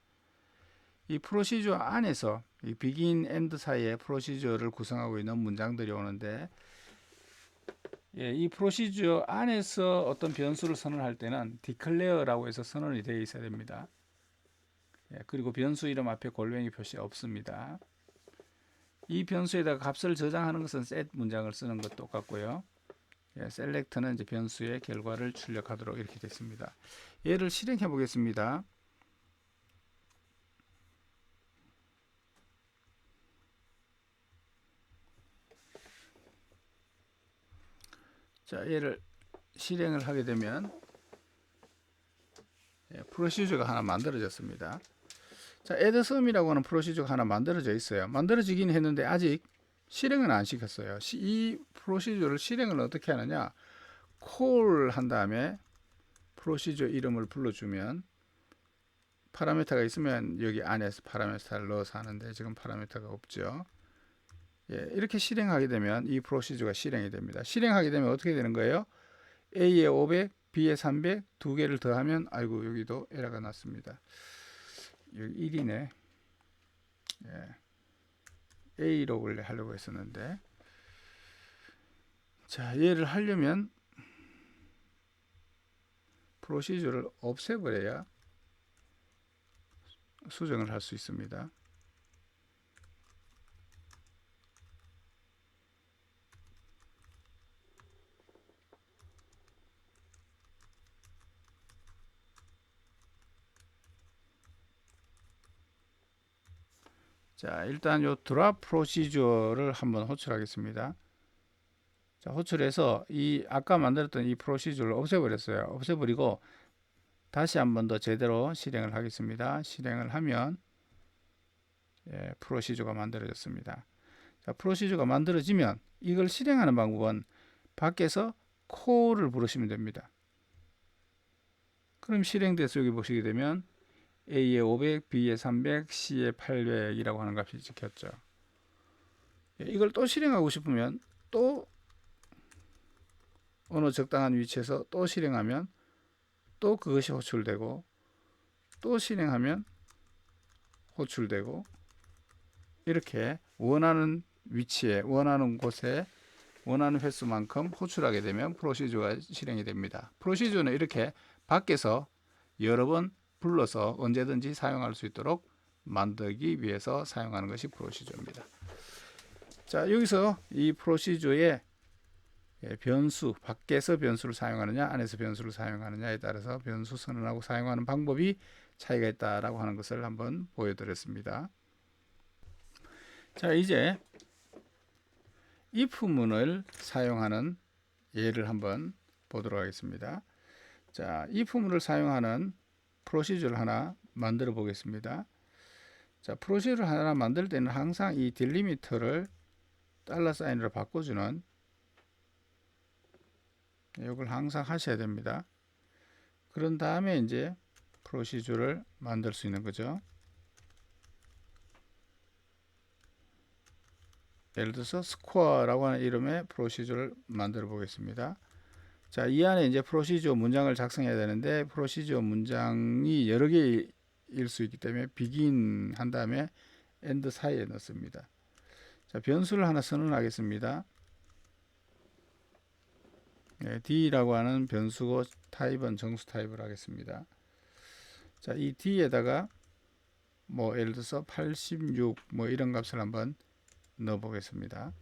이 프로시저 안에서 이 begin, end 사이에 프로시저를 구성하고 있는 문장들이 오는데, 예, 이 프로시저 안에서 어떤 변수를 선언할 때는 declare라고 해서 선언이 되어 있어야 됩니다. 예, 그리고 변수 이름 앞에 골뱅이 표시 없습니다. 이 변수에다가 값을 저장하는 것은 set 문장을 쓰는 것 똑같고요. select는 이제 변수의 결과를 출력하도록 이렇게 됐습니다. 얘를 실행해 보겠습니다. 자, 얘를 실행을 하게 되면 프로시저가 하나 만들어졌습니다. 자, add sum이라고 하는 프로시저가 하나 만들어져 있어요. 만들어지긴 했는데 아직 실행은 안 시켰어요. 이 프로시저를 실행을 어떻게 하느냐? call 한 다음에 프로시저 이름을 불러주면 파라미터가 있으면 여기 안에서 파라미터를 넣어서 하는데 지금 파라미터가 없죠. 이렇게 실행하게 되면 이 프로시저가 실행이 됩니다. 실행하게 되면 어떻게 되는 거예요? A에 500, B에 300 두 개를 더하면 아이고 여기도 에러가 났습니다. 여기 1이네. A로 원래 하려고 했었는데 자 얘를 하려면 프로시저를 없애버려야 수정을 할 수 있습니다. 자 일단 요 드랍 프로시저를 한번 호출하겠습니다. 자 호출해서 이 아까 만들었던 이 프로시저를 없애버렸어요. 없애버리고 다시 한번 더 제대로 실행을 하겠습니다. 실행을 하면 프로시저가 만들어졌습니다. 자, 프로시저가 만들어지면 이걸 실행하는 방법은 밖에서 call을 부르시면 됩니다. 그럼 실행돼서 여기 보시게 되면 A에 500, B에 300, C에 800이라고 하는 값이 찍혔죠. 이걸 또 실행하고 싶으면 또 어느 적당한 위치에서 또 실행하면 또 그것이 호출되고 또 실행하면 호출되고 이렇게 원하는 위치에 원하는 곳에 원하는 횟수만큼 호출하게 되면 프로시저가 실행이 됩니다. 프로시저는 이렇게 밖에서 여러 번 불러서 언제든지 사용할 수 있도록 만들기 위해서 사용하는 것이 프로시저입니다. 자 여기서 이 프로시저의 변수, 밖에서 변수를 사용하느냐 안에서 변수를 사용하느냐에 따라서 변수 선언하고 사용하는 방법이 차이가 있다라고 하는 것을 한번 보여드렸습니다. 자 이제 if문을 사용하는 예를 한번 보도록 하겠습니다. 자 if문을 사용하는 프로시저를 하나 만들어 보겠습니다. 자 프로시저를 하나 만들 때는 항상 이 딜리미터를 $사인으로 바꿔주는 이걸 항상 하셔야 됩니다. 그런 다음에 이제 프로시저를 만들 수 있는 거죠. 예를 들어서 스코어라고 하는 이름의 프로시저를 만들어 보겠습니다. 자, 이 안에 이제 프로시저 문장을 작성해야 되는데 프로시저 문장이 여러 개일 수 있기 때문에 begin 한 다음에 end 사이에 넣습니다. 자, 변수를 하나 선언하겠습니다. D라고 하는 변수고 타입은 정수 타입을 하겠습니다. 자, 이 D에다가 뭐 예를 들어서 86 뭐 이런 값을 한번 넣어 보겠습니다.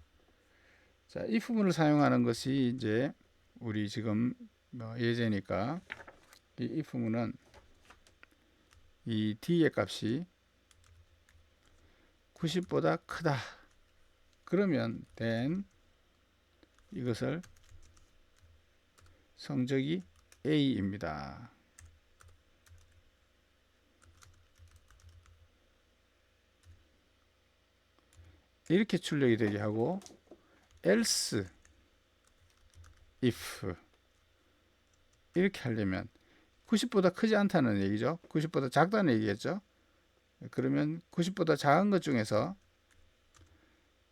자, if문을 사용하는 것이 이제 우리 지금 예제니까 이 if문은 이 D의 값이 90보다 크다. 그러면 then 이것을 성적이 A입니다. 이렇게 출력이 되게 하고 else if 이렇게 하려면 90보다 크지 않다는 얘기죠. 90보다 작다는 얘기겠죠. 그러면 90보다 작은 것 중에서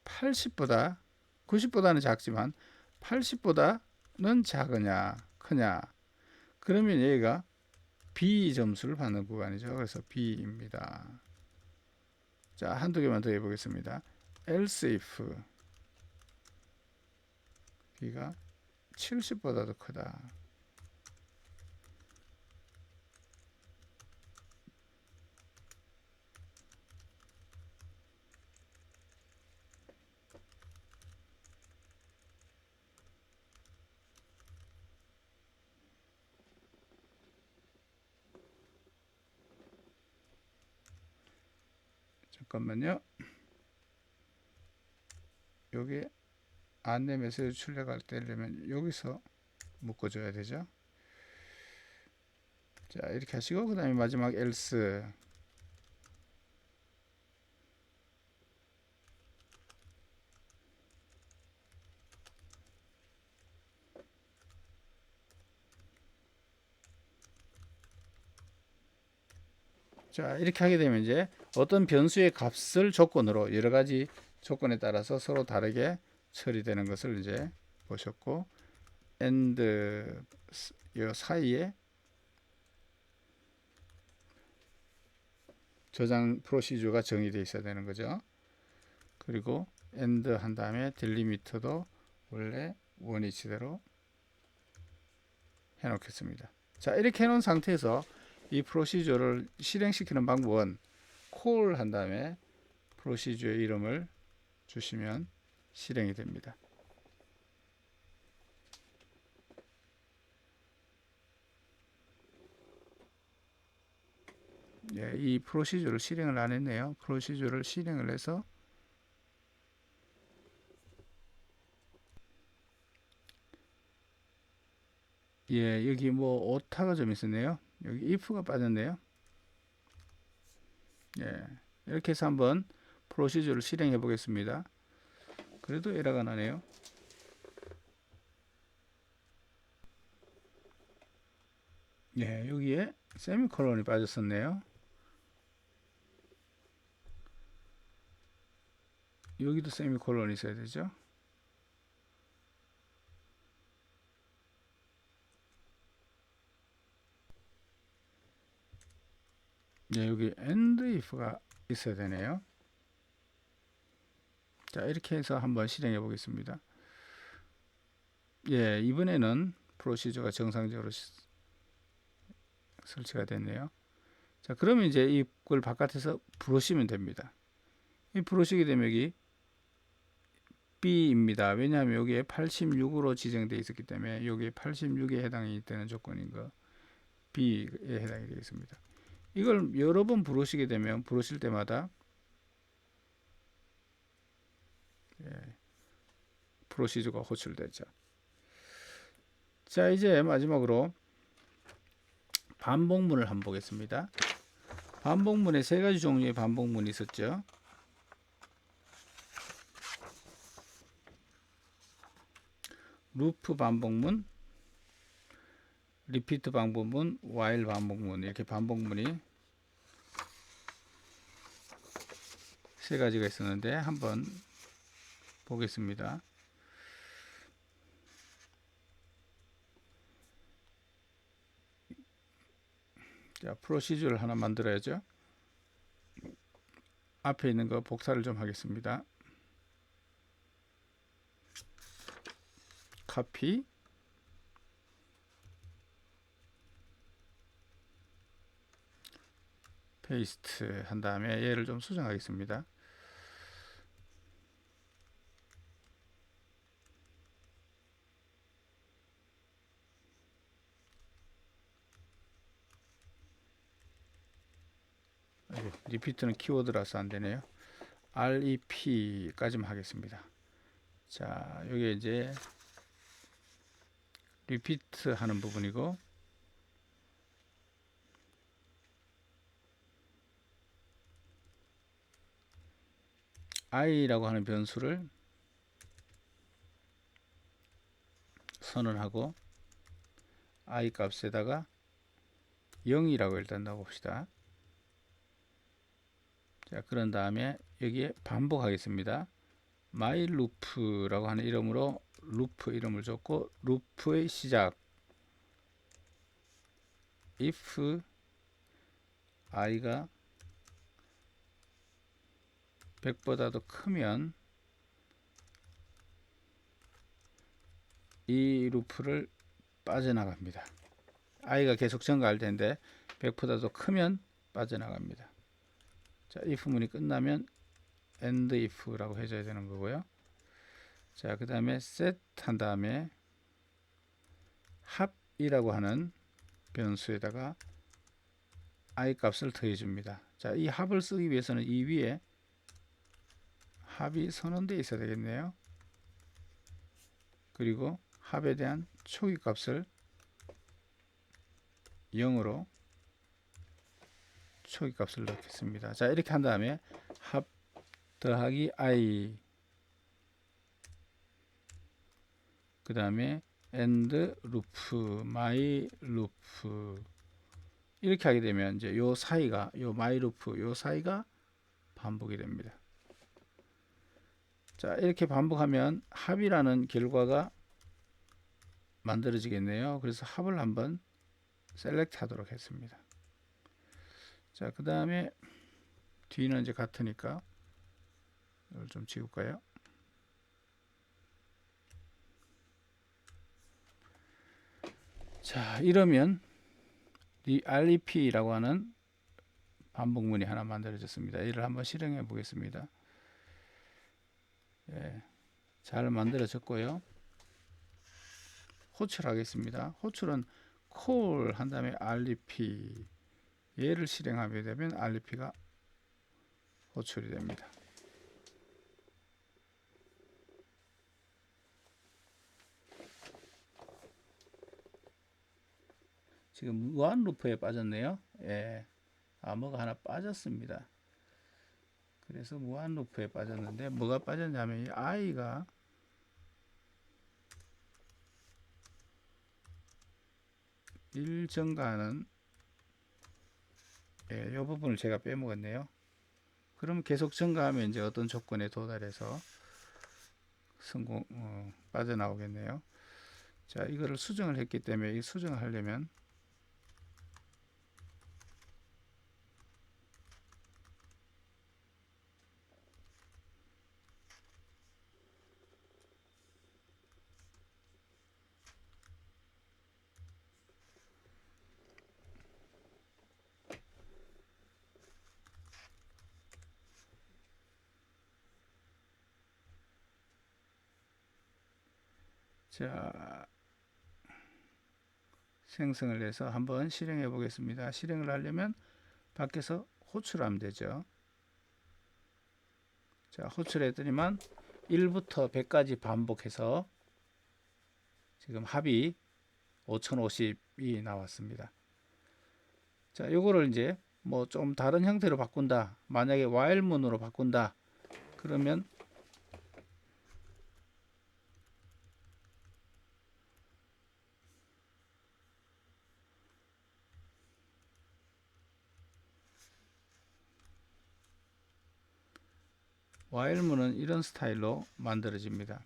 80보다 90보다는 작지만 80보다는 작으냐 크냐 그러면 얘가 B 점수를 받는 구간이죠. 그래서 B입니다. 자, 한두 개만 더 해보겠습니다. else if B가 70보다도 크다. 잠깐만요. 여기 안내 메시지 출력할 때 되면 여기서 묶어줘야 되죠. 자, 이렇게 하시고 그 다음에 마지막 else. 자, 이렇게 하게 되면 이제 어떤 변수의 값을 조건으로 여러 가지 조건에 따라서 서로 다르게 처리되는 것을 이제 보셨고, and 요 사이에 저장 프로시저가 정의되어 있어야 되는 거죠. 그리고 and 한 다음에 딜리미터도 원래 원위치대로 해 놓겠습니다. 자, 이렇게 해 놓은 상태에서 이 프로시저를 실행시키는 방법은 call 한 다음에 프로시저의 이름을 주시면 실행이 됩니다. 예, 이 프로시저를 실행을 안 했네요. 프로시저를 실행을 해서 예, 여기 뭐 오타가 좀 있었네요. 여기 if가 빠졌네요. 예, 이렇게 해서 한번 프로시저를 실행해 보겠습니다. 그래도 에러가 나네요. 예, 여기에 세미콜론이 빠졌었네요. 여기도 세미콜론이 있어야 되죠. 예, 여기 and if가 있어야 되네요. 자, 이렇게 해서 한번 실행해 보겠습니다. 예, 이번에는 프로시저가 정상적으로 설치가 됐네요. 자, 그러면 이제 이걸 바깥에서 부르시면 됩니다. 이 부르시게 되면 여기 B입니다. 왜냐하면 여기에 86으로 지정되어 있었기 때문에 여기에 86에 해당이 되는 조건인 거 B에 해당이 되겠습니다. 이걸 여러 번 부르시게 되면 부르실 때마다 프로시저가 호출되죠. 자, 이제 마지막으로 반복문을 한번 보겠습니다. 반복문에 세 가지 종류의 반복문이 있었죠. 루프 반복문, 리피트 반복문, while 반복문, 이렇게 반복문이 세 가지가 있었는데 한번 보겠습니다. 자, 프로시저를 하나 만들어야죠. 앞에 있는 거 복사를 좀 하겠습니다. 카피, 페이스트 한 다음에 얘를 좀 수정하겠습니다. 리피트는 키워드라서 안 되네요. REP까지만 하겠습니다. 자, 여기 이제 리피트 하는 부분이고, i라고 하는 변수를 선언하고 i 값에다가 0이라고 일단 넣어봅시다. 자, 그런 다음에 여기에 반복하겠습니다. my loop라고 하는 이름으로 루프 이름을 줬고, 루프의 시작 if i가 100보다도 크면 이 루프를 빠져나갑니다. i가 계속 증가할 텐데 100보다도 크면 빠져나갑니다. 자, if 문이 끝나면 end if라고 해줘야 되는 거고요. 자, 그 다음에 set 한 다음에 합이라고 하는 변수에다가 i 값을 더해 줍니다. 자, 이 합을 쓰기 위해서는 이 위에 합이 선언되어 있어야 되겠네요. 그리고 합에 대한 초기 값을 0으로 초기 값을 넣겠습니다. 자, 이렇게 한 다음에 합 더하기 i, 그 다음에 and 루프, my 루프, 이렇게 하게 되면 이제 요 사이가, 요 my 루프, 요 사이가 반복이 됩니다. 자, 이렇게 반복하면 합이라는 결과가 만들어지겠네요. 그래서 합을 한번 셀렉트 하도록 했습니다. 자, 그 다음에 뒤는 이제 같으니까 이걸 좀 지울까요? 자, 이러면 이 REP라고 하는 반복문이 하나 만들어졌습니다. 이를 한번 실행해 보겠습니다. 예, 잘 만들어졌고요. 호출하겠습니다. 호출은 call 한 다음에 REP, 얘를 실행하게 되면 REP가 호출이 됩니다. 지금 무한 루프에 빠졌네요. 예, 뭐가 하나 빠졌습니다. 그래서 무한 루프에 빠졌는데 뭐가 빠졌냐면 이 i가 일 증가하는, 이 부분을 제가 빼먹었네요. 그럼 계속 증가하면 이제 어떤 조건에 도달해서 성공 빠져나오겠네요. 자, 이거를 수정을 했기 때문에 이 수정을 하려면 자, 생성을 해서 한번 실행해 보겠습니다. 실행을 하려면 밖에서 호출하면 되죠. 자, 호출했더니만 1부터 100까지 반복해서 지금 합이 5050이 나왔습니다. 자, 요거를 이제 뭐 좀 다른 형태로 바꾼다. 만약에 while문으로 바꾼다. 그러면 while문은 이런 스타일로 만들어집니다.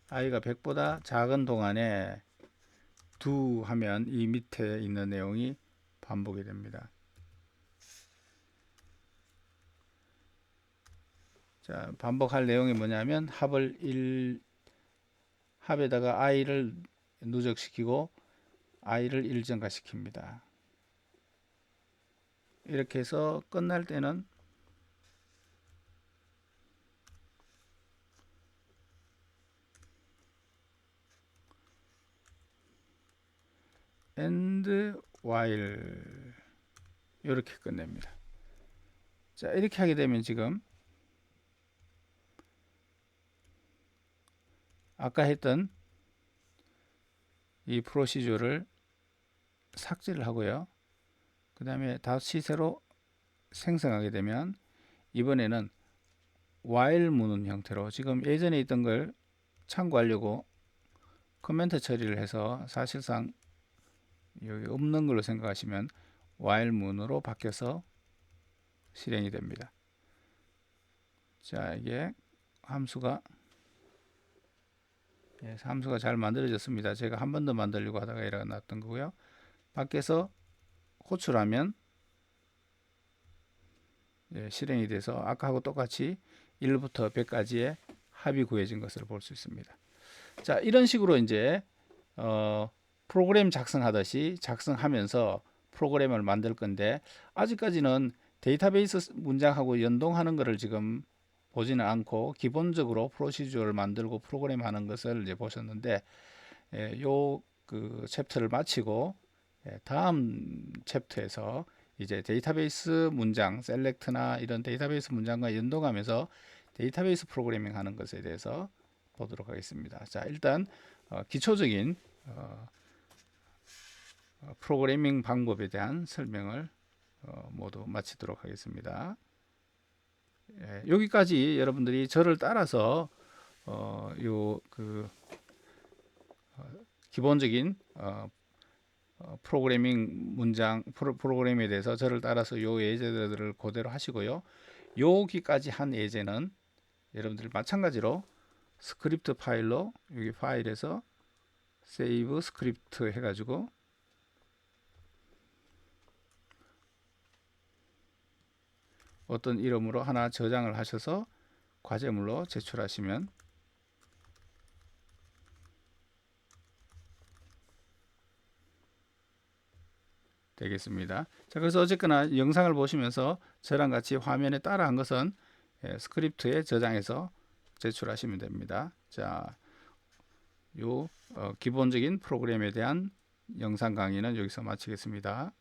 i가 100보다 작은 동안에 do 하면 이 밑에 있는 내용이 반복이 됩니다. 자, 반복할 내용이 뭐냐면 합에다가 i를 누적시키고 i를 1증가 시킵니다. 이렇게 해서 끝날 때는 and while 이렇게 끝냅니다. 자, 이렇게 하게 되면 지금 아까 했던 이 프로시저를 삭제를 하고요. 그 다음에 다시 새로 생성하게 되면 이번에는 while 문은 형태로, 지금 예전에 있던 걸 참고하려고 코멘트 처리를 해서 사실상 여기 없는 걸로 생각하시면 while 문으로 바뀌어서 실행이 됩니다. 자, 이게 함수가 잘 만들어졌습니다. 제가 한 번 더 만들려고 하다가 에러가 났던 거고요. 밖에서 호출하면 실행이 돼서 아까하고 똑같이 1부터 100까지의 합이 구해진 것을 볼 수 있습니다. 자, 이런 식으로 이제 프로그램 작성하듯이 작성하면서 프로그램을 만들 건데, 아직까지는 데이터베이스 문장하고 연동하는 것을 지금 보지는 않고 기본적으로 프로시저를 만들고 프로그램 하는 것을 이제 보셨는데, 요 그 챕터를 마치고 다음 챕터에서 이제 데이터베이스 문장, 셀렉트나 이런 데이터베이스 문장과 연동하면서 데이터베이스 프로그래밍 하는 것에 대해서 보도록 하겠습니다. 자, 일단 기초적인 프로그래밍 방법에 대한 설명을 모두 마치도록 하겠습니다. 여기까지 여러분들이 저를 따라서 기본적인 프로그래밍 문장 프로그램에 대해서 저를 따라서 요 예제들을 그대로 하시고요. 여기까지 한 예제는 여러분들 마찬가지로 스크립트 파일로 여기 파일에서 세이브 스크립트 해가지고 어떤 이름으로 하나 저장을 하셔서 과제물로 제출하시면 되겠습니다. 자, 그래서 어쨌거나 영상을 보시면서 저랑 같이 화면에 따라한 것은 스크립트에 저장해서 제출하시면 됩니다. 자, 요 기본적인 프로그램에 대한 영상 강의는 여기서 마치겠습니다.